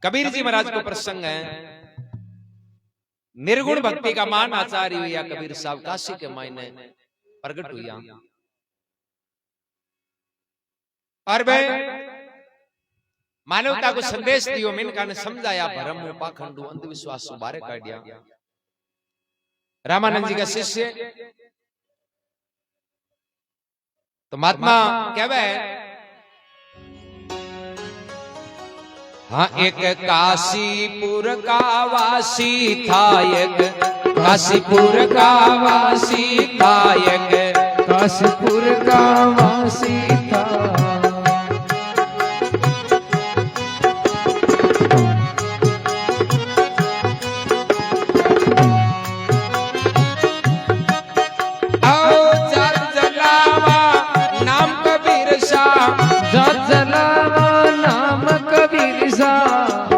कबीर जी महाराज को प्रसंग है, निर्गुण भक्ति का मान आचार्य हुआ कबीर साहब काशी के मायने प्रगट हुआ। और वे मानवता को संदेश दियो, मिनका ने समझाया, भरम पाखंडू अंधविश्वास बारे काढ़िया। रामानंद जी का शिष्य तो महात्मा कहवे, हाँ एक काशीपुर का वासी था, एक काशीपुर का वासी था, एक काशीपुर का वासी था।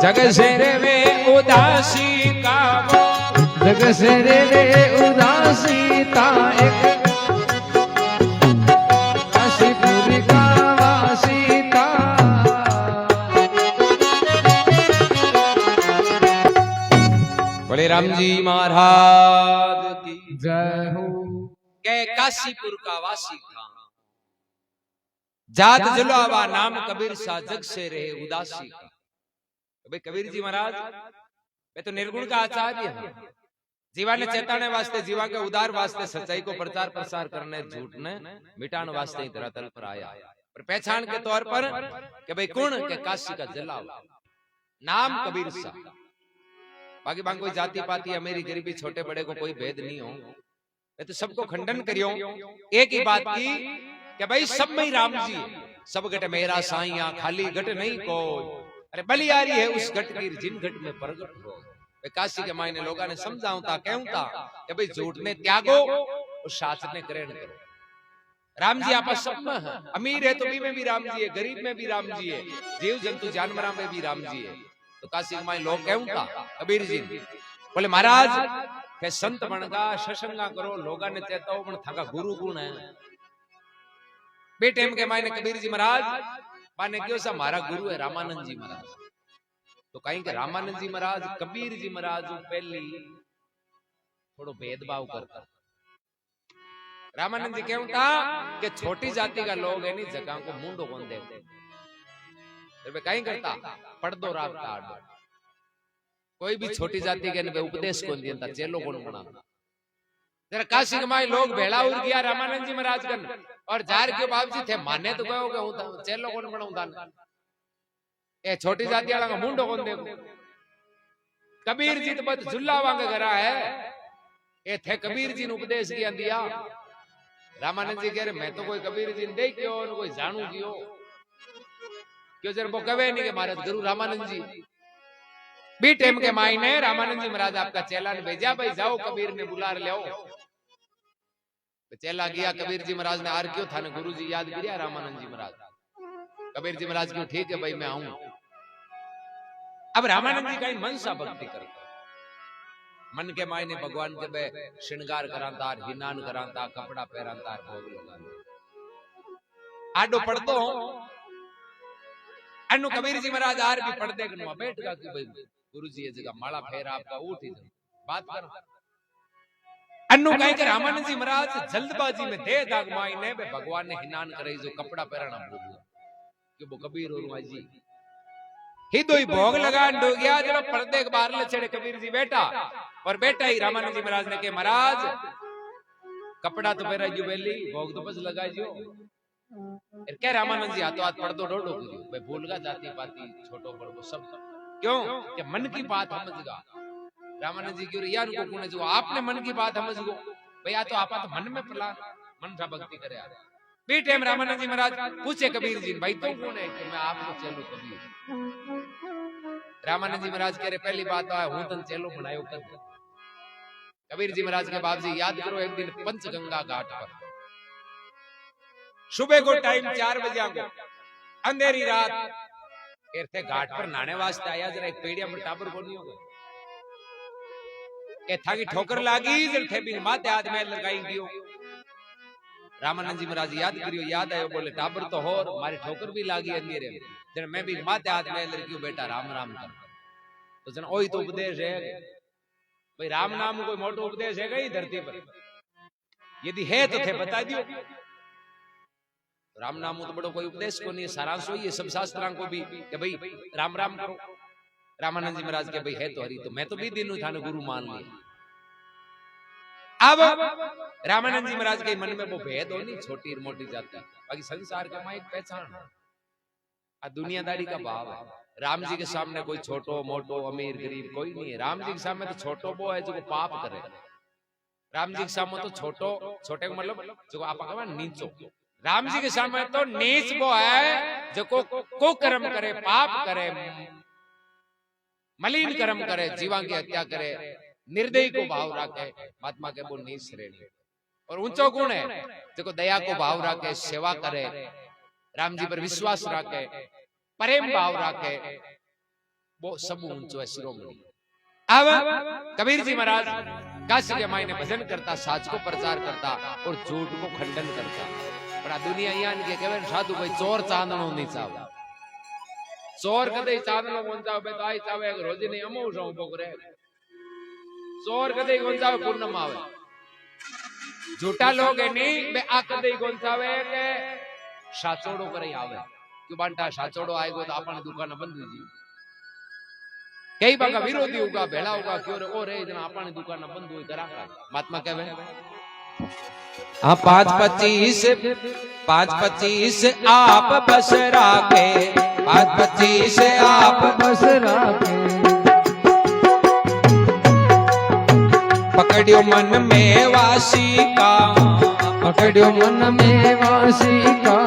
जग से रे उदासी का, जग से रे उदासी था, एक काशीपुर का वासी था। बोले राम जी महाराज की जय हो। के काशीपुर का वासी था, जात जलावा नाम कबीर सा, जग से रहे उदासी का। भाई कबीर जी महाराज वे तो निर्गुण का आचार्य है, जीवा ने चेताने वास्ते, जीवा के उदार वास्ते, सच्चाई को प्रचार प्रसार करने, झूठ ने मिटाने वास्ते धरातल पर आया। और पहचान के तौर पर कि भाई कौन के काशी का जलाव, नाम कबीर सा। बाकी बाकी कोई जाति पाति अमीरी गरीबी छोटे बड़े को कोई भेद नहीं हो, तो सबको खंडन करियो। एक ही बात की कि भाई सब में ही राम जी है, सब गट मेरा साइया, खाली गट नहीं को। अरे बलियारी है उस घट की जिन घट में प्रगट हो। काशी के मायने लोगों ने समझाऊं था, कहूं था कि भाई झूठ ने त्यागो और साच ने ग्रहण करो। राम जी आपस सब में है, अमीर है तो भी में भी राम जी है, गरीब में भी राम जी है, जीव जंतु जानवरों में भी राम जी है। तो काशी के मायने लोग कहूं था, कबीर जी बोले महाराज के संत बनगा सत्संगा करो, लोगों ने चेता हो थाका गुरु गुण है। बेटे के मायने कबीर जी महाराज माने क्यों सा हमारा गुरु है रामानंद जी महाराज। तो कहीं के रामानंद जी महाराज कबीर जी महाराज पहली थोड़ो भेदभाव करता। रामानंद जी क्यों था कि छोटी जाति का लोग है नहीं जगह को मुंडो कौन देते, फिर कहीं करता पर्दो राबता आडो। कोई भी छोटी जाति के ने उपदेश कौन दिया था, चेलो कौन बना। जरा काशी के माई लोग भेड़ा उड़ गया रामानंद जी महाराज कन, और जार के बाप जी थे माने तो गयो के चेलो कौन बनाऊं। ए छोटी जाति वाला का मुंडो कौन देखो। कबीर जी तो बस झुल्ला वांग करा है, ए थे कबीर जी ने उपदेश किया दिया। रामानंद जी कह रहे मैं तो कोई कबीर जी ने देख क्यों और कोई जानू क्यों क्यों जरा वो कवे नहीं के महाराज गुरु रामानंद जी भी टाइम के मायने रामानंद जी महाराज आपका चेला ने भेजा, भाई जाओ कबीर ने बुला ले आओ। तो चेला गया, कबीर जी महाराज ने आर क्यों था ने गुरु जी याद किया रामानंद जी महाराज। कबीर जी महाराज क्यों ठीक है भाई मैं आऊं। अब रामानंद जी का मन सा भक्ति करता, मन के मायने भगवान के बे श्रृंगार कराता, हिनान कराता, कपड़ा पहराता, भोग लगाता। आडो पढ़तो अनु कबीर जी महाराज आर भी पढ़ते कनु बैठ का कि भाई गुरु जी ये जगह माला फेरा आपका उठ ही बात कर। अनु कहे कि रामानंद जी महाराज जल्दबाजी में दे दाग मायने बे भगवान ने हिनान करे जो कपड़ा पहराना भूल गया कि वो कबीर और जी ही दो ही भोग लगा डो गया। जब पर्दे के बाहर ले चढ़े कबीर जी बैठा, और बैठा ही रामानंद जी महाराज ने के महाराज कपड़ा तो पहरा जो बेली भोग तो बस लगा जो। क्या रामानंद जी हाथों हाथ पढ़ दो डोडो भाई भूल गा जाती पाती छोटो बड़ो सब क्यों कि मन की बात समझगा। रामानंद जी क्यों यार को कुने जो आपने मन की बात समझ गो भाई आ तो आप तो मन में पला मन सा भक्ति करे आ बी टाइम रामानंद जी महाराज पूछे कबीर जी भाई तो कौन है कि मैं आपको चेलो कबीर। रामानंद जी महाराज कह रहे पहली बात है हूं तन चेलो बनायो कर। कबीर जी महाराज के बाप जी याद करो एक दिन पंचगंगा घाट पर सुबह को टाइम 4 बजे को अंधेरी रात थे घाट पर नहाने वास्ते आया। जरा एक पेड़िया पर टाबर को नहीं होगा के थाकी ठोकर लागी जर थे भी माथे हाथ में लगाई दियो। रामानंद जी महाराज याद करियो, याद आयो बोले टाबर तो हो मारी ठोकर भी लागी अंधेरे जन मैं भी माथे हाथ में लड़कियों बेटा राम राम कर। तो जना ओही तो उपदेश है भाई। राम नाम कोई मोटो उपदेश है कहीं धरती पर? यदि है तो थे बता दियो। राम नाम तो बड़ो कोई उपदेश को नहीं, सारांश वही है सब शास्त्रां को भी कि भाई राम राम करो। रामानंद जी महाराज के भाई है तो हरि, तो मैं तो भी दिन था गुरु मान लिया। अब रामानंद जी महाराज के मन में वो भेद हो नहीं, छोटी और मोटी जाति, बाकी संसार का मां एक पहचान है, आ दुनियादारी का भाव है। राम जी के सामने कोई छोटो मोटो अमीर गरीब कोई नहीं है। राम जी के सामने तो छोटो वो है जो पाप करे। राम जी के सामने तो छोटो छोटे को मतलब जो आप कहवा नीचो। राम जी के सामने तो नीच वो है जो को कर्म करे, पाप करे, मलिन कर्म करे, जीवा की हत्या करे, निर्दयी को भाव रखे, महात्मा के वो नीच श्रेणी। और ऊंचो गुण है जो दया को भाव रखे, सेवा करे, राम जी पर विश्वास रखे, प्रेम भाव रखे, वो सब ऊंचो है शिरोमणि। अब कबीर जी महाराज काशी के मायने भजन करता, साच को प्रचार करता और झूठ को खंडन करता। पर दुनिया यहाँ के कहे साधु भाई चोर चांदनो नहीं चाव, चोर कदे चांदनो कोन चावे तो आई चावे रोजी नहीं अमो सो उभो करे। चोर कदे कोन चावे पूर्णम आवे। झूठा लोग है नहीं बे आ कदे कोन चावे के साचोड़ो करे आवे। क्यों बांटा साचोड़ो आएगो तो अपन दुकान बंद हुई जी। कई बागा विरोधी होगा, भेड़ा होगा, क्यों रे ओ रे जना अपन दुकान बंद हुई करांगा। महात्मा कहवे हाँ 5-25 आप बस राखे, 5-25 आप बस राखे। पकड़ियो मन में वासी का, पकड़ियो मन में वासी का।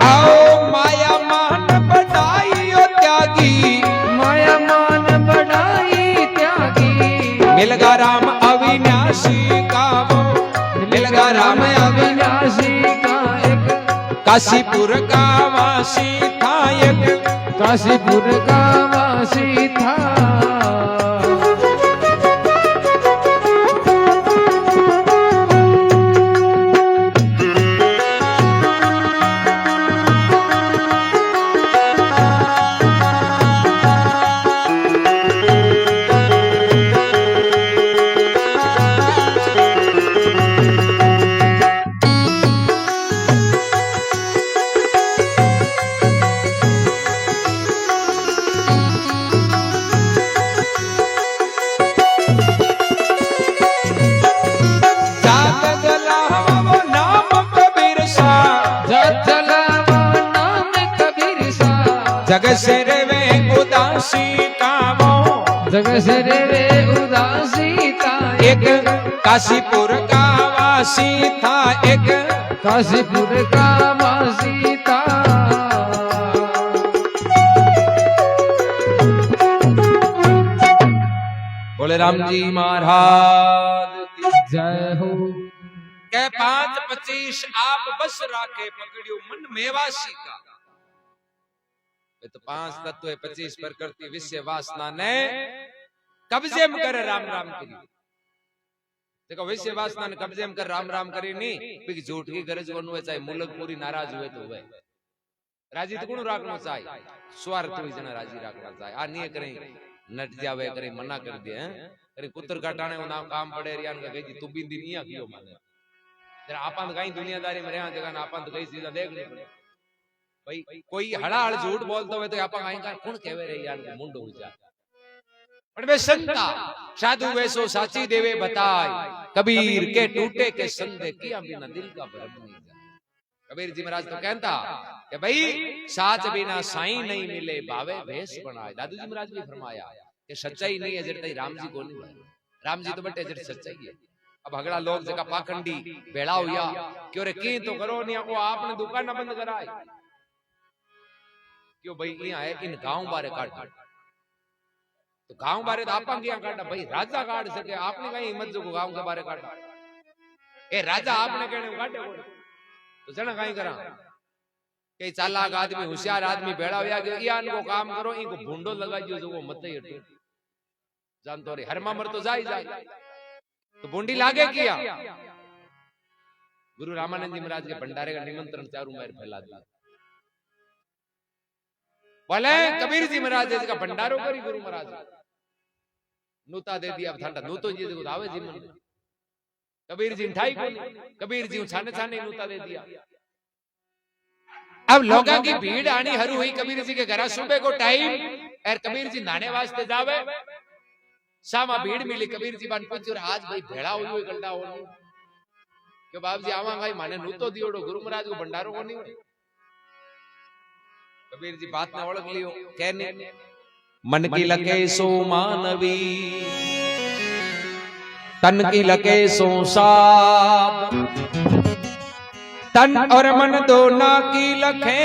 आओ माया मान बढ़ाइयो त्यागी, माया मान बढ़ाई त्यागी। मिलगा राम अविनाशी का वो, मिलगा राम अविनाशी का एक, काशीपुर का वासी था एक, काशीपुर का वासी था। जग से रे उदासी का वो, जग से रे उदासी था एक काशीपुर का वासी था एक, काशीपुर का वासी था। बोले राम जी महाराज जय हो। के 5-25 आप बस राखे, पकड़ियो मन में वासी का। तो 5 तत्व है, 25 प्रकृति विषय वासना ने कब्जे में करे राम राम करी। देखो विषय वासना ने कब्जे में कर राम राम करी नहीं, क्योंकि झूठ की गरज को हुए, चाहे मुल्क पूरी नाराज हुए तो हुए। राजी तो गुण राखना चाहिए, स्वार्थ हुई जना राजी रखना चाहिए। आ नहीं करें नट जावे, करें मना कर दिए हैं, करें कुतर काटाने को नाम काम पड़े रियान का कही तू बिंदी नहीं आखियो माने। जरा आपन कहीं दुनियादारी में रहा जगह आपन तो कई चीजें देख ली भाई। कोई हड़ाहड़ झूठ बोलता हुए तो आप कौन कहवे रे यार मुंडो हो जा। पर वे संता साधु वैसो साची देवे बताए, कबीर के टूटे के संदेह किया बिना दिल का भरम नहीं जाए। कबीर जी महाराज तो कहता कि भाई साच बिना साईं नहीं मिले, भावे भेष बनाए। दादू जी महाराज भी फरमाया कि सच्चाई नहीं है जड़ राम जी को नहीं है। राम जी तो बटे जड़ सच्चाई है। अब अगला लोग जगह पाखंडी बेड़ा हुआ क्यों रे की तो करो नहीं, को आपने दुकान बंद कराए क्यों भाई। यहाँ है इन गांव बारे काट, तो गांव बारे तो आप काटा भाई, राजा काट सके, आपने कहीं हिम्मत जो गांव के बारे काटा। ए राजा आपने कहने काटे तो जना कहीं करा। कई चालाक आदमी होशियार आदमी बेड़ा हुआ इनको काम करो, इनको भूंडो लगा जो वो मत ही हटो जानतो रे। हरमा मर तो जाए तो बूंडी लागे किया गुरु रामानंद जी महाराज के भंडारे का निमंत्रण चारों मेर फैला दिया। बोले कबीर जी महाराज का भंडारो करी गुरु महाराज नूता दे दिया। ठंडा नूतो जी देखो आवे जी मन कबीर जी ठाई को कबीर जी छाने छाने नूता दे दिया। अब लोगों की भीड़ आनी हरू हुई कबीर जी के घर सुबह को टाइम और कबीर जी नहाने वास्ते जावे। सामा भीड़ मिली कबीर जी बान पूछो आज भाई भेड़ा हुई गंडा हो क्यों बाप जी आवांगा माने नूतो दियोड़ो गुरु महाराज को भंडारो को नहीं। कबीर जी बात ने ओळख लियो कहने मन की लगे सो मानवी तन की लगे सो साध तन और मन दोनों की लखे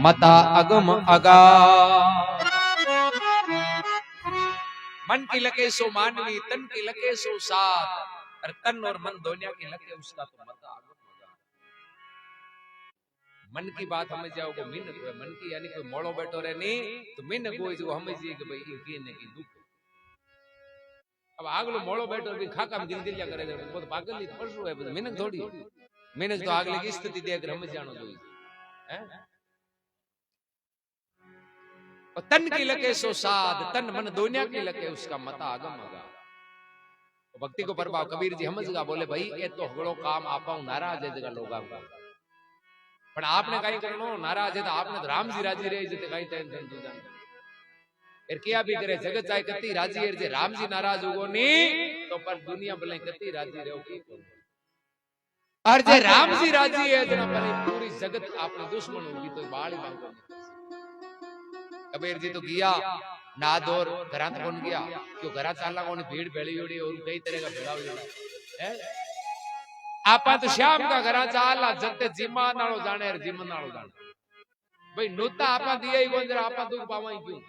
मता अगम अगा। मन की लगे सो मानवी तन की लगे सो साध और तन और मन दोनों की लगे उसका तो मता अगम अगा। मन की बात हमें जाओगे मिन मन की यानी कोई मोड़ो बैठो रहे नहीं तो मिन कोई जो हमें जी कि भाई ये ने की दुख। अब आगलो मोड़ो बैठो भी खाका में दिल या करे वो तो पागल ही पड़सो है मिनक थोड़ी मिनक तो आगले की स्थिति देख हम जानो दो हैं। और तन की लगे सो साध तन मन दोनिया की लगे उसका मता आगम आगा। भक्ति को प्रभाव कबीर जी समझगा बोले भाई ये तो हगड़ो काम आपा नाराज है जगह लोगा का पर आपने कहीं करनो नाराज है तो आपने तो राम जी राजी रहे जते कहीं टेंशन तो जान एर किया भी करे जगत चाहे कती राजी है जे राम जी नाराज होगो नी तो पर दुनिया भले कती राजी रहो की और जे राम जी राजी है जना पर पूरी जगत आपने दुश्मन होगी तो बाल ही मांगो। कबीर जी तो गया ना दौर घरा कौन गया क्यों घरा चाला कौन भीड़ भेड़ी उड़ी और कई तरह का भेड़ा है आपा तो श्याम का घरा चाला जते जिमा नालो जाने रे जिमन नालो जाने भाई नूता आपा दिया ही गोंजरा आपा दुख पावाई क्यों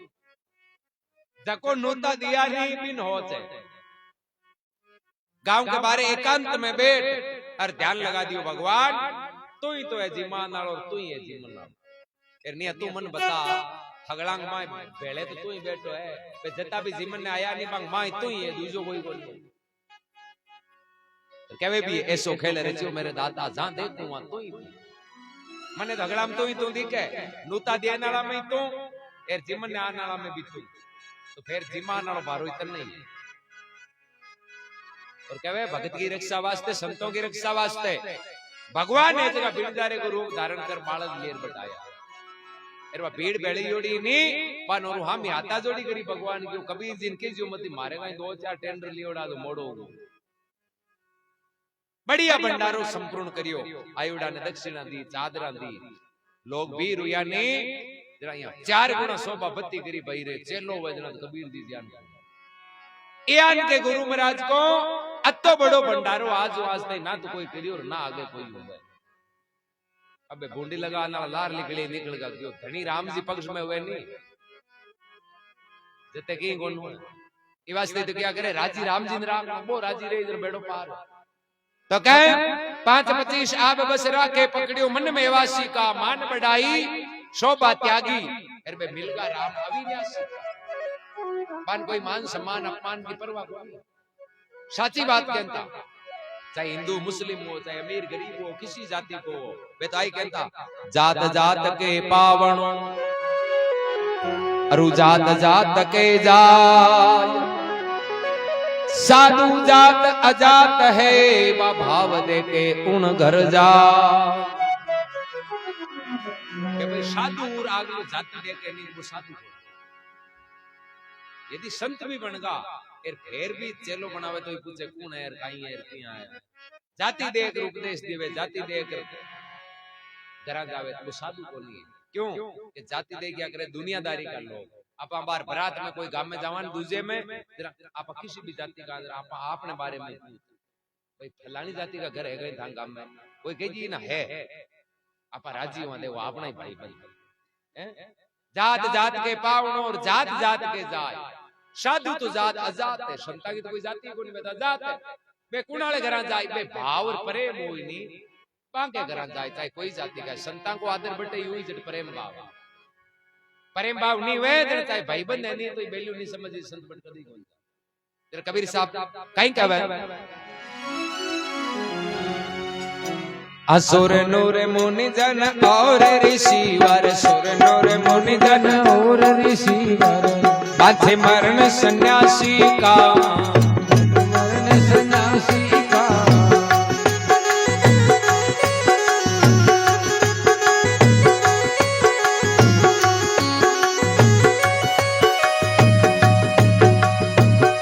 जको नूता दिया नहीं बिन हो जाए। गांव के बारे एकांत में बैठ और ध्यान लगा दियो भगवान तू ही तो है जिमा नालो तू ही है जिमन नालो निया तू मन बता थगड़ांग माय भेड़े तो तू ही बैठो है पे जता भी जीवन ने आया नहीं बांग माय तू ही है दूसरो कोई कोई तो कहवे भी ऐसो खेल रचियो मेरे दाता जान देखूं वहां तू ही मने झगड़ा में तू दिखे नूता देने वाला में तू एर जीवन ने आने वाला में भी तू तो फिर जीमा नालो भारो इतना नहीं है। और कहवे भगत की रक्षा वास्ते संतों की रक्षा वास्ते भगवान ने जगह बिरजारे को रूप धारण कर बालक लेर बताया एरवा भीड़ बेड़ी जोड़ी नी पण और हम हाथा जोड़ी करी भगवान की कबीर जी इनके जो मती मारेगा दो चार टेंडर लियोड़ा तो मोड़ो बढ़िया भंडारो संपूर्ण करियो आयुड़ा ने दक्षिणा दी चादरा दी लोग भी रुया ने जरा यहां 4 गुना शोभा बत्ती करी भाई रे चेलो वजना कबीर जी ध्यान एयान के गुरु महाराज को अतो बड़ो भंडारो आज नहीं ना तो कोई करियो और ना आगे कोई होगा। अबे बूंदी लगाना लार निकले निकल गा क्यों धनी राम जी पक्ष में हुए नहीं जते की गोन ये वास्ते तो क्या करे राजी राम जी राम वो राजी रे इधर बैठो पार तो कहे 5-25 आप बस राखे पकड़ियो मन में वासी का मान बढ़ाई शोभा त्यागी फिर बे मिलगा राम अविनाशी पान कोई मान सम्मान अपमान की परवाह कोई साची बात कहता चाहे हिंदू मुस्लिम हो चाहे अमीर गरीब हो किसी जाति को हो वे तो आई कहता जात जात के पावण अरु जात जात के जाय साधु जात अजात है वा भाव दे के उन घर जा के भाई साधु और आगे जाति दे के नहीं वो साधु यदि संत भी बनगा फिर भी चेलो बनावे तो पूछे कौन है काई है किया है जाति देख उपदेश देवे जाति देख घरा जावे तो साधु को नहीं क्यों कि जाति दे क्या करे दुनियादारी कर लो आप बार बरात में कोई गांव में जवान दूजे में आप किसी भी जाति का आप आपने बारे में भाई फलानी जाति का घर है गए था गांव में कोई कही ना है आप राजी हुआ देखो अपना ही भाई भाई जात जात के पावनो और जात जात के जाय साधु तो जात अजात है संता की तो कोई जाति को नहीं बता जात है बे कुणाले घरा जाए बे भाव और प्रेम होई नहीं पाके घरा जाए चाहे कोई जाति का संता को आदर बटे हुई जट प्रेम भाव नहीं वे चाहे भाईबंद है नहीं तो वैल्यू नहीं समझी संत बट कभी कौन तेरे कबीर साहब कहीं कहवे असुर नूर मुनि जन और ऋषिवर सुर नूर मुनि जन और ऋषिवर माथे मरण सन्यासी का मरण सन्यासी का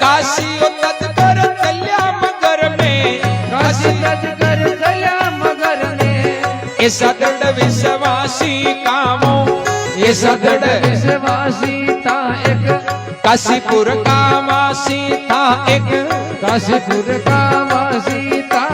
काशी तज कर चल्या मगर में काशी तज कर चल्या मगर में ऐसा दृढ़ विश्वासी कामो ऐसा दृढ़ विश्वासी था एक काशीपुर का वासी था एक काशीपुर का वासी था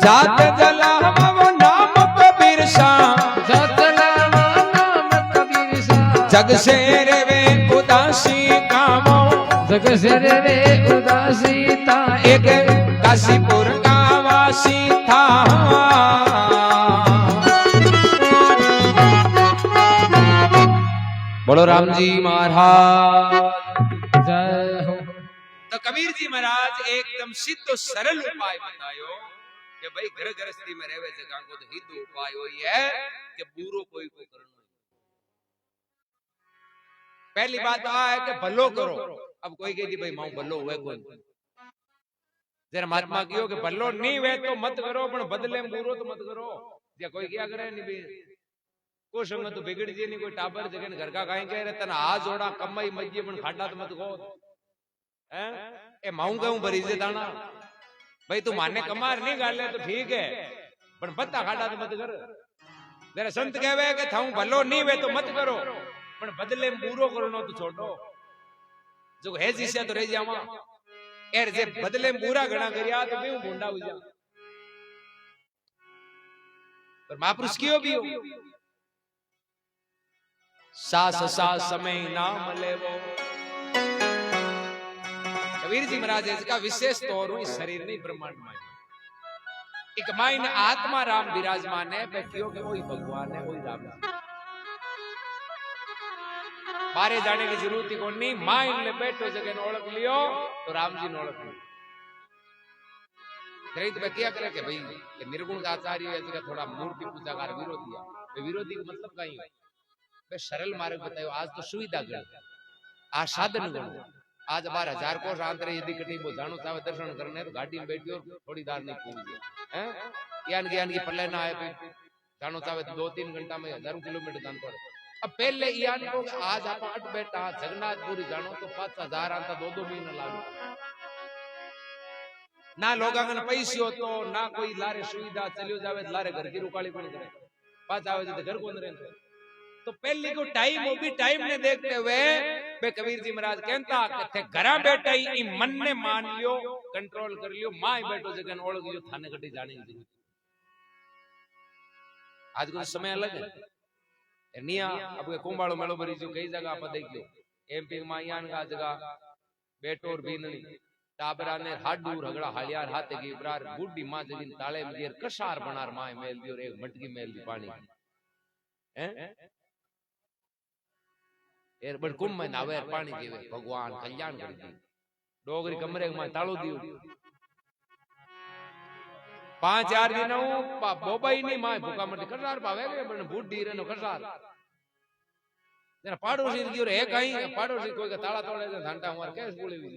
जात जला वो नाम कबीर शाह नाम कबीर सा जग से रे उदासी कामो जग से रे उदासी था एक काशीपुर का वासी था बोलो राम जी महाराज जय हो तो कबीर जी महाराज एकदम सिद्ध सरल उपाय बतायो कि भाई घर गृहस्थी में रहवे जगह को तो हित उपाय होई है कि बुरो कोई को करनो पहली बात आ है कि भलो करो अब कोई कह दी भाई मां भलो हुए कोई जरा महात्मा कियो कि भलो नहीं हुए तो मत करो पण बदले में बुरो तो मत करो या कोई क्या करे नहीं भी को संग तो बिगड़ जी नहीं कोई टाबर जगन घर का काई कह रहे तना हाथ जोड़ा कमाई मज्जी पण खाटा तो मत गो हैं ए माऊ कहूं भरी जे दाना भाई तू माने कमार नहीं गाले तो ठीक है पण बत्ता खाटा तो मत कर जरा संत कहवे कि थाऊ भलो नहीं वे तो मत करो पण बदले में बुरो करनो तो छोड़ो जो है जिसे तो रह जावा एर जे बदले में बुरा घणा करिया तो भी भूंडा हो जा पर महापुरुष कियो भी हो सास सास समय नाम लेवो कबीर जी महाराज इसका विशेष तौर इस शरीर नहीं ब्रह्मांड में एक माइन आत्मा राम विराजमान है बैठियो के वही भगवान है वही राम है बारे जाने की जरूरत ही को नहीं माइन ले बैठो जगह ओळख लियो तो राम जी ने ओळख लियो ग्रहित में क्या करे कि भाई कि निर्गुण आचार्य ऐसे का थोड़ा मूर्ति पूजा का विरोधी है विरोधी का मतलब कहीं है सरल मार्ग बतायो आज तो सुविधा गण आ साधन गण आज 12,000 कोस आंतरे यदि कटी वो जानो चाहे दर्शन करने तो गाड़ी में बैठी और थोड़ी दार नहीं पूछ हैं ज्ञान ज्ञान की पल्ले ना आए जानो चाहे तो 2-3 घंटा में 1000 किलोमीटर जान पड़े अब पहले यान को आज आप 8 बैठा जगन्नाथपुरी जानो तो 5,000 आंता 2-2 महीना लागो ना लोगा ने पैसे हो तो ना कोई लारे सुविधा चलियो जावे लारे घर की रुकाली कोनी करे पास आवे तो घर कोन रहे तो पहले को टाइम वो भी टाइम ने देखते हुए बे कबीर जी महाराज कहता कि घरा बैठा ही मन ने मान लियो कंट्रोल कर लियो मां बैठो जगह ओळख लियो थाने कटी जाने की आज को समय अलग है निया अब कुंबाड़ो मेलो भरी जो कई जगह आप देख लो एमपी में यान का जगह बेटोर बीननी टाबरा ने हाडू रगड़ा हालियार हाथे की बरार बुड्ढी मां जगिन ताले में देर कशार बनार मां मेल दी और एक मटकी मेल दी पानी हैं एर बड़ कुम में नावे पानी देवे भगवान कल्याण कर दी डोगरी कमरे में ताळो दियो 5-4 दिन बोबाई नहीं मां भूखा मर कसार पावे के बन बुड्ढी रे नो कसार जरा पाड़ोसी की रे कहीं पाड़ोसी कोई का ताला तोड़े घंटा हमार कैसे बोले भी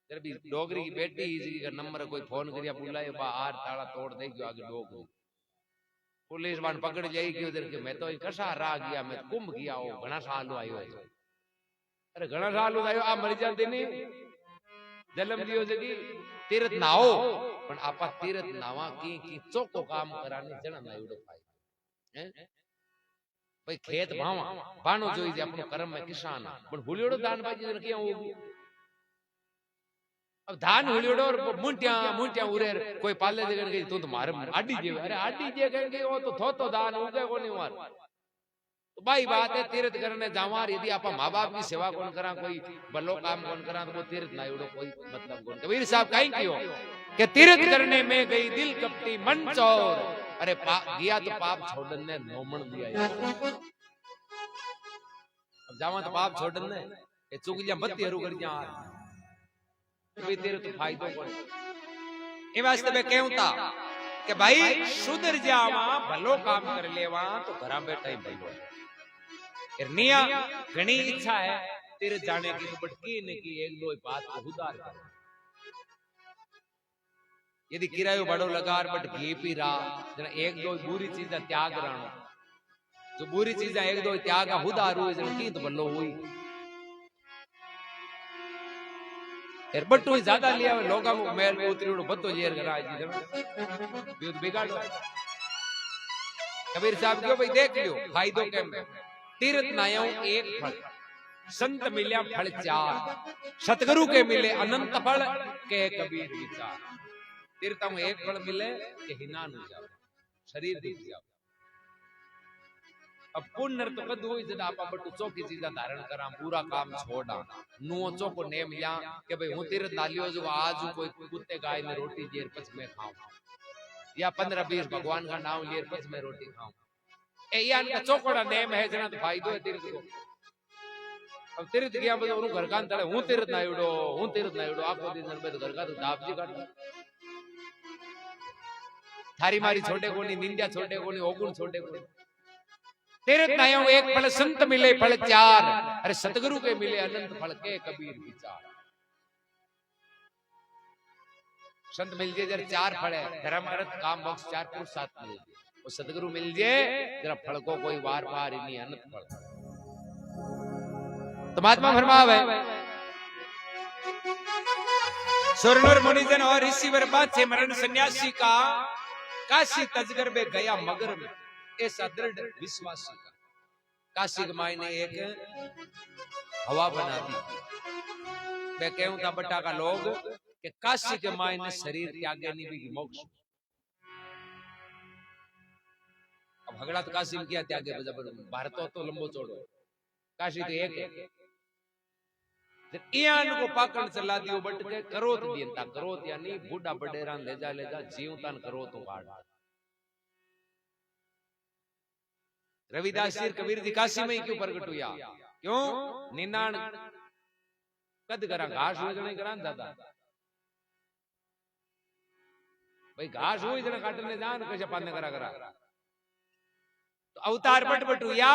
जरा भी डोगरी की बेटी जी का नंबर कोई फोन करिया बुलाए बा आर ताला तोड़ दे गयो आगे डोगरी पुलिस वान पकड़ जाई क्यों देर के मैं तो कसा रा गया मैं कुंभ गया हो घना साल आयो है अरे घना साल आयो आ मर जाते नहीं जन्म दियो जगी तीर्थ नाओ पण आपा तीरथ नावा की चोको काम कराने जण ना एवढो फायदो हैं भाई खेत भावा बाणो જોઈ જે આપણો કર્મ में किसान पण हुलियोड़ो दान बाजी ने क्यों होगी अब धान हुलियोड़ो और मुंटिया उरे कोई पाले दे गई तू तो मारे आडी जे अरे आडी जे कहेंगे वो तो थो दान उगे को नहीं मार तो भाई बात है तीर्थ करने जावार यदि आप माँ बाप की सेवा कौन करा कोई भलो काम कौन करा तो वो तीर्थ ना एवढो कोई मतलब कौन कबीर साहब कहीं क्यों कि तीर्थ करने में गई दिल कपटी मन चोर अरे गया तो पाप छोड़ने नोमण दिया अब जावा तो पाप छोड़ने ये चुगलियां बत्ती हरू कर जा भी तेरे तो फायदो कोई ए वास्ते में कहूं ता कि भाई सुधर जावा भलो काम कर लेवा तो घरा बैठा ही भलो निया घनी इच्छा है तेरे जाने की तो बटकी ने की एक दो बात को उधार कर यदि किरायो बड़ो लगार बट घी पी रहा जना एक दो बुरी चीजें त्याग रानो जो बुरी चीजें एक दो त्याग उधार हुई जना की तो बल्लो हुई यार बट्टू ज्यादा लिया लोगा को मेल में उतरी बत्तो जेर करा जी जना युद्ध बिगाड़ो कबीर साहब क्यों भाई देख लियो फायदो के में तीर्थ नायों एक फल संत मिल्या फल चार सतगुरु के मिले अनंत फल के कबीर विचार तीर्थों में एक फल मिले कि हिना न जाओ शरीर दिख जाओ अब पुण्य तो कद हुई जब आप बटू चौकी चीजा धारण करा पूरा काम छोड़ा नुओ चौको नेम या कि भाई हूं तीर्थ ना लियो जो आज कोई कुत्ते गाय ने रोटी जेर पच में खाऊं या 15-20 भगवान का नाम लेर पच में रोटी खाऊं ए यान का चौकोड़ा नेम है जना तो फायदो है तीर्थ को अब तीर्थ गया बस उनु घर कान तड़े हूं तीर्थ ना एवडो आखो दिन में तो घर का तो दाब जी काट थारी मारी छोटे कोनी निंदा छोटे कोनी ओगुण छोटे कोनी तीर्थ नायों एक फल संत मिले फल चार अरे सतगुरु के मिले अनंत फल के कबीर विचार संत मिल जाए जरा चार फल है धर्म अर्थ काम मोक्ष चार पुरुषार्थ मिल जाए और सतगुरु मिल जाए जरा फल को कोई वार वार इन्हीं अनंत फल तो महात्मा फरमावे सुरनूर मुनिजन और ऋषिवर बाचे मरण सन्यासी का काशी तजगर में गया मगर में ऐसा दृढ़ विश्वासी का काशी के मायने एक हवा बना दी मैं कहूं था बट्टा का लोग कि काशी के मायने शरीर त्यागे नहीं भी मोक्ष अब भगड़ा तो काशी में क्या त्यागे भारत तो लंबो चौड़ो काशी तो एक है इयान को पाकड़ चला दियो बट के करो तो दियंता करो या नहीं बूढ़ा बडेरा ले जा जीवतान करो तो काट रविदास जी कबीर जी काशी में ही क्यों प्रकट हुआ क्यों निनान कद करा घास हुई जने करा दादा भाई घास हुई जने काटने जान कैसे पाने करा तो अवतार बट हुआ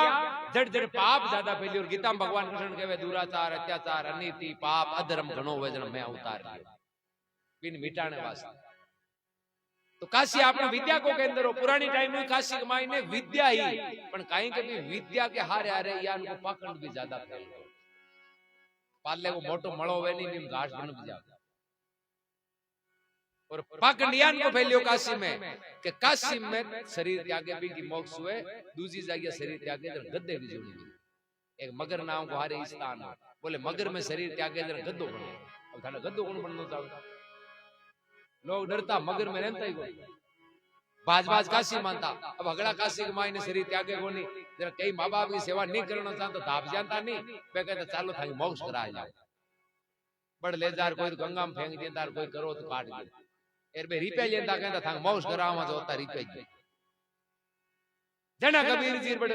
जड़ जड़ पाप ज्यादा फैली और गीता में भगवान कृष्ण कहवे दुराचार अत्याचार अनीति पाप अधर्म घणो हुए जने मैं अवतार लियो बिन मिटाने वास्ते तो काशी आपने विद्या को केंद्र हो पुरानी टाइम में काशी के मायने विद्या ही पण कहीं के भी विद्या के हारे हारे यान को पाखंड भी ज्यादा फैल गयो पाले को मोटो मळो वे नहीं घास बन भी जाता और पाखंड यान को फैलियो काशी में कि काशी में शरीर त्यागे भी की मोक्ष हुए दूसरी जगह शरीर त्यागे जर गद्दे भी जोड़ी एक मगर नाम को हारे स्थान बोले मगर में शरीर त्यागे जर गद्दो बनो अब थाने गद्दो कौन बननो चाहे लोग डरता मगर में रहता ही कोई बाज काशी मानता अब अगला काशी के मायने शरीर त्यागे कोनी जरा कई माँ बाप की सेवा नहीं करना चाहता धाप जानता नहीं मैं कहता चालो थाई मोक्ष करा जाए बड़ ले जार कोई गंगा में फेंक देता कोई करो तो काट दे एर बे रिपे लेंदा कहता थाई मोक्ष करावा तो होता रिपे जी जना कबीर जी बड़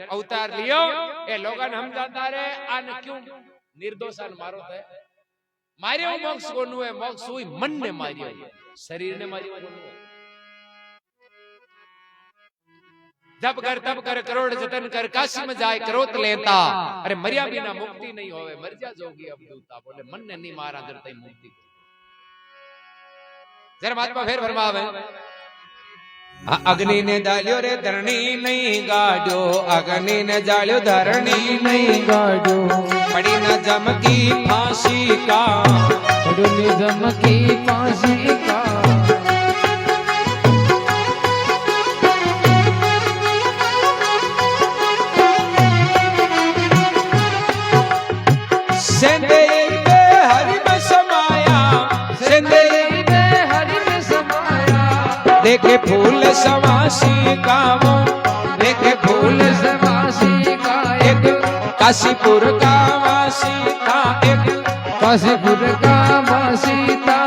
अवतार लियो ए लोगन हम जानता रे आन क्यों निर्दोषन मारो थे मारियो मोक्ष को नुए मोक्ष हुई मन ने मारियो शरीर ने मारियो जब कर तब कर करोड़ जतन कर काशी में जाए करोत लेता अरे मरिया बिना मुक्ति नहीं होवे मर जा जोगी अब दूता बोले मन ने नहीं मारा जर तई मुक्ति जरा महात्मा फिर फरमावे अग्नि ने जालियो रे धरणी नहीं गाड़ो अग्नि ने जालियो धरणी नहीं गाड़ो पड़ी न जमकी फांसी का पड़ी न जमकी फांसी का देखे फूल सवासी का वो देखे फूल सवासी का एक काशीपुर का वासी था एक काशीपुर का वासी था।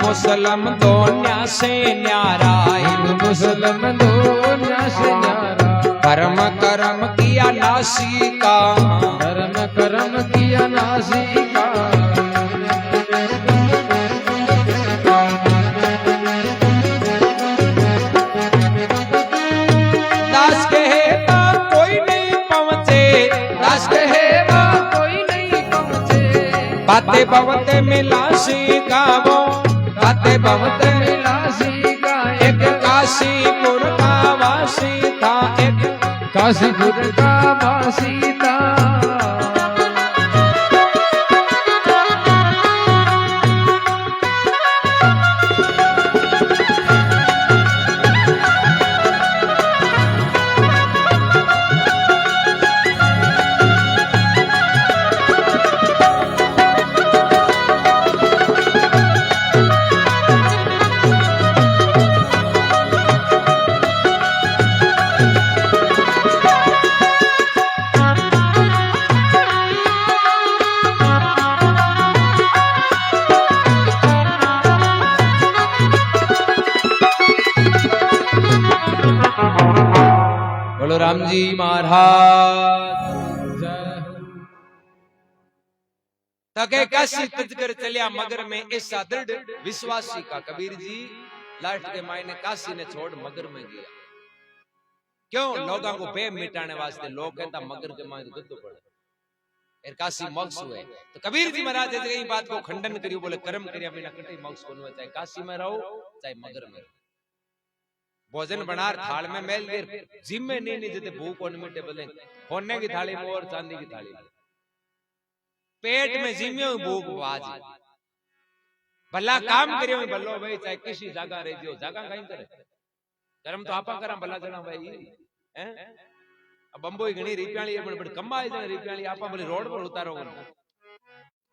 मुसलम दोन्या से न्यारा हिंदू मुसलम दोनों से न्यारा। कर्म कर्म किया नासी का धर्म कर्म किया नासी का। दास कहे ता कोई नहीं पहुंचे दास कहे ता कोई नहीं पहुंचे। बातें बवते मिलासी का वो बातें बहुत मिलासी का एक काशीपुर का वासी था एक काशीपुर का वासी था। बोलो राम जी महाराज तके काशी तजकर चलिया मगर में ऐसा दृढ़ विश्वासी का कबीर जी लास्ट के मायने काशी ने छोड़ मगर में गया। क्यों? लोगों को बेम मिटाने वास्ते। लोग कहता मगर के मायने गद्दो पड़े काशी मोक्ष हुए। तो कबीर जी महाराज यही बात को खंडन करियो बोले कर्म करिया बिना कटे मोक्ष को हुआ। चाहे काशी में रहो चाहे मगर में रहो। भोजन बनार थाल में मेल दे जिम में नहीं जते भूख और मिटे बोले होने की थाली में और चांदी की थाली में पेट में जिम्मे भूख बाज भला काम करियो भलो भाई चाहे किसी जगह रह जियो जगह कहीं करे कर्म तो आपा करा भला जना भाई हैं अब बंबोई घणी रिप्याली पण पण कमाई जने रिप्याली आपा भले रोड पर उतारो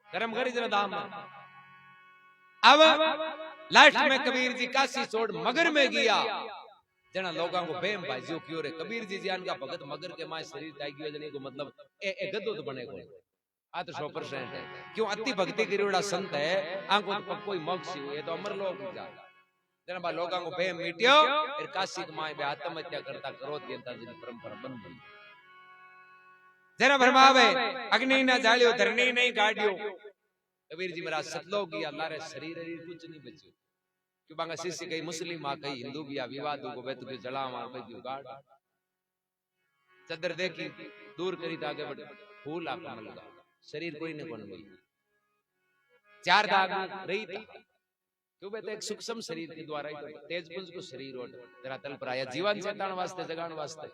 कर्म करी जने दाम अब लास्ट में कबीर जी काशी छोड़ मगर में गया। जना लोगों को बेम भाईजियो क्यों रे कबीर जी जान का भगत मगर के माय शरीर ताई गयो जने को मतलब ए गद्दो तो बने को आ तो 100% है। क्यों? अति भक्ति करियोड़ा संत है आंको तो कोई मोक्ष हुए तो अमर लोक जा जना बा लोगों को बेम मिटियो फिर काशी के माय बे आत्महत्या करता करो देता जी परंपरा बन गई। जना भरमावे अग्नि ना जालियो धरनी नहीं गाड़ियो। कबीर जी महाराज सतलोक गया अल्लाह रे शरीर कुछ नहीं बच्यो। क्यों बांगा शिष्य कई मुस्लिम आ कई हिंदू भी आ विवाद को बेत के जला मार पे गाड़ चदर देखी दूर करी तो आगे बढ़ फूल आ कमल लगा शरीर कोई ने कोन मिली 4 दाग रही थी। क्यों बेटे एक सूक्ष्म शरीर के द्वारा ही तेजपुंज को शरीर और जरा तल पर आया जीवन चेतन वास्ते जगान वास्ते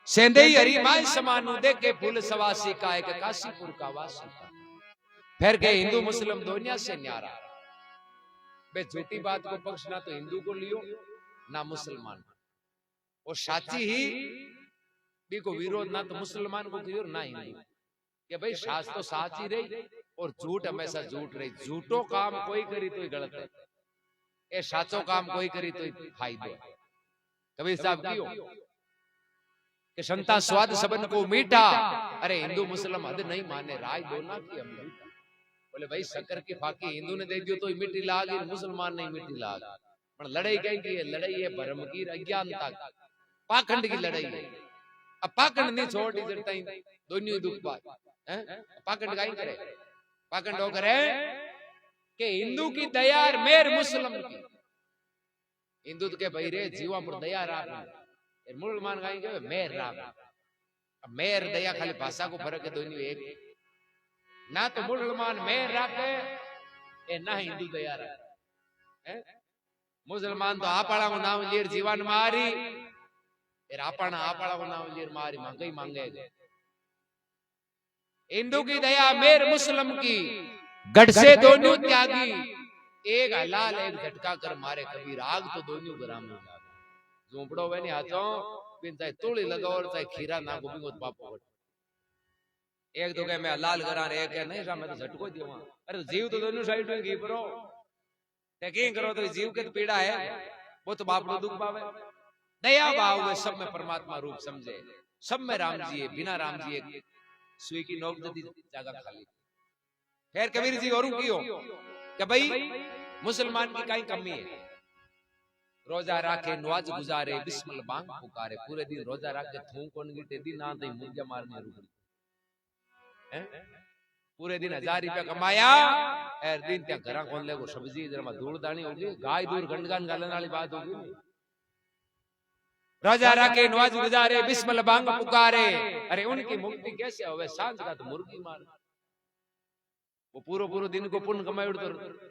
सेंधई हरि माय समानु देखे फूल सवासी का एक काशीपुर का वासी का। फिर के हिंदू मुस्लिम दोनिया से न्यारा बे झूठी बात को पक्ष ना तो हिंदू को लियो ना मुसलमान और साची ही भी को विरोध ना तो मुसलमान को कियो ना हिंदू कि भाई शास्त्र तो साची रही और झूठ हमेशा झूठ रही। झूठो काम कोई करी तो गलत है ए साचो काम कोई करी तो फायदो है। कबीर साहब कियो कि संता स्वाद सबन को मीठा। अरे हिंदू मुस्लिम हद नहीं माने राय दो ना कि हम बोले भाई शक्कर की फाकी हिंदू ने दे दियो तो मीठी लाग मुसलमान नहीं मीठी लाग पर लड़ाई कहीं की है? लड़ाई है भरम की अज्ञानता पाखंड की लड़ाई है। अब पाखंड नहीं छोड़ जड़ता दोनों दुख बात पाखंड का ही करे पाखंड हो करे कि हिंदू की दया मेर मुस्लिम की हिंदू के भाई रे जीवा पर दया राख मुसलमान का ही कहे मेर राख। मेर दया खाली भाषा को फर्क है दोनों एक ना तो मुसलमान मेर राखे ए ना हिंदू दया रखे मुसलमान तो आपड़ा को नाम लेर जीवन मारी आपड़ा को नाम लेर मारी मांगे मांगेगा हिंदू की दया मेर मुस्लिम की गढ़ से दोनों त्यागी एक हलाल एक झटका कर मारे कबीर आग तो दोनों ग्राम में झोंपड़ो वे नहीं हाथों बिन चाहे तोड़ी लगाओ और चाहे खीरा ना गोभी को पापो एक तो कहे मैं हलाल करा रे एक नहीं सा मैं तो झटको दियो अरे तो जीव तो दोनों साइड में घी परो ते की करो तो जीव के तो पीड़ा है वो तो बाप को दुख पावे दया भाव में सब में परमात्मा रूप समझे सब में राम जी है बिना राम जी एक सुई की नोक दी जगह खाली फिर कबीर जी और की हो कि भाई मुसलमान की कहीं कमी है रोजा राखे नवाज गुजारे बिस्मिल बांग पुकारे पूरे दिन रोजा राखे थूं कोन गिटे दिन ना दई मुर्गा मारने रुक पूरे दिन 1000 रुपया कमाया और दिन त्या घरा खोल ले को सब्जी जरा में धूल दानी होगी गाय दूर गंडगान गालन वाली बात होगी रोजा राखे नवाज गुजारे बिस्मिल बांग पुकारे अरे उनकी मुक्ति कैसे होवे सांझ का तो मुर्गी मार वो पूरो पूरो दिन को पुण्य कमाई तो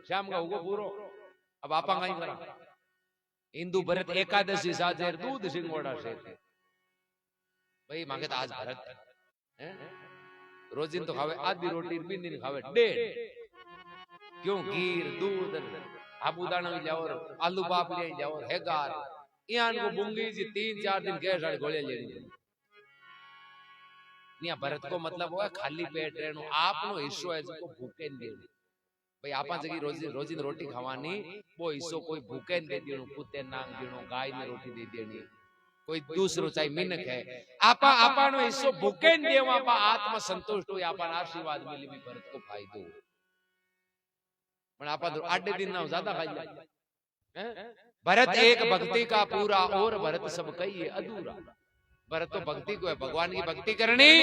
शाम का होगो पूरो अब आपा कहीं करा हिंदू भरत एकादशी साजे दूध सिंगोड़ा से भाई मांगे तो आज भरत रोजिन तो खावे आधी रोटी बिन दिन खावे 1.5 क्यों घीर दूध साबूदाना भी जाओ आलू पाप ले जाओ हेगार यान को बुंगी जी 3-4 दिन गैस वाली गोलियां लेनी निया भरत को मतलब हुआ खाली पेट रहनो आपनो हिस्सो है जिसको भूखे न देनी भाई आपा जगी रोजी रोटी खावानी वो हिस्सो कोई भूखे न दे देनो कुत्ते नांग देनो गाय ने रोटी दे देनी कोई दूसरो चाहे मिनक है आपा नो हिस्सो भूखे न देवा आपा आत्मा संतुष्ट हो आपा आशीर्वाद मिली भी भरत को फायदो पण आपा तो 8 दिन ना ज्यादा खाई हैं भरत एक भक्ति का पूरा और भरत सब कही है अधूरा भरत तो भक्ति को है भगवान की भक्ति करनी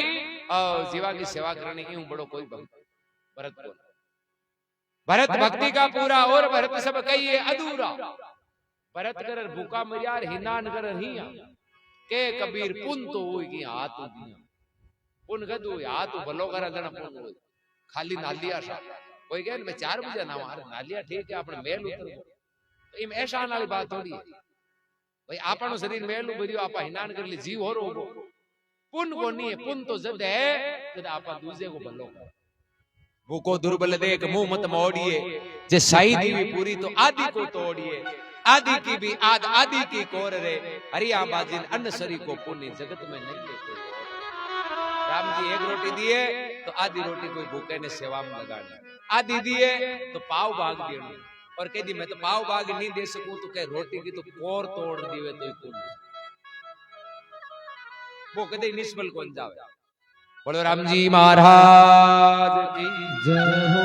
और जीवा की सेवा करनी यूं बड़ो कोई भरत को भरत भक्ति का पूरा और भरत सब कही है अधूरा भरत कर भूखा मरियार हिनान कर हिया के कबीर पुन तो हुई की हाथ दिया पुन गदु हाथ भलो कर जण पुन हो खाली नालिया सा कोई कहे मैं 4 बजे ना मार नालिया ठीक है अपने मेल उतर तो इम ऐसा वाली बात थोड़ी है भाई आपनो शरीर मेलू भरियो आपा हिनान कर ली जीव हो रोगो पुन को नहीं है पुन तो जद है जद आपा दूसरे को भलो भूको दुर्बल देख मुंह मत मोड़िए जे साई दीवी पूरी तो आदि को तोड़िए आदि की भी आदि की कोर रे हरिया बाजिन अन्न सरी को पुण्य जगत में नहीं है कोई राम जी एक रोटी दिए तो आधी रोटी कोई भूखे ने सेवा में लगानी आधी दिए तो पाव भाग देना और कह दी मैं तो पाव भाग नहीं दे सकूं तो कह रोटी की तो कोर तोड़ दिए तो पुण्य वो कदे निष्फल कौन जावे बोलो राम जी महाराज की जय हो।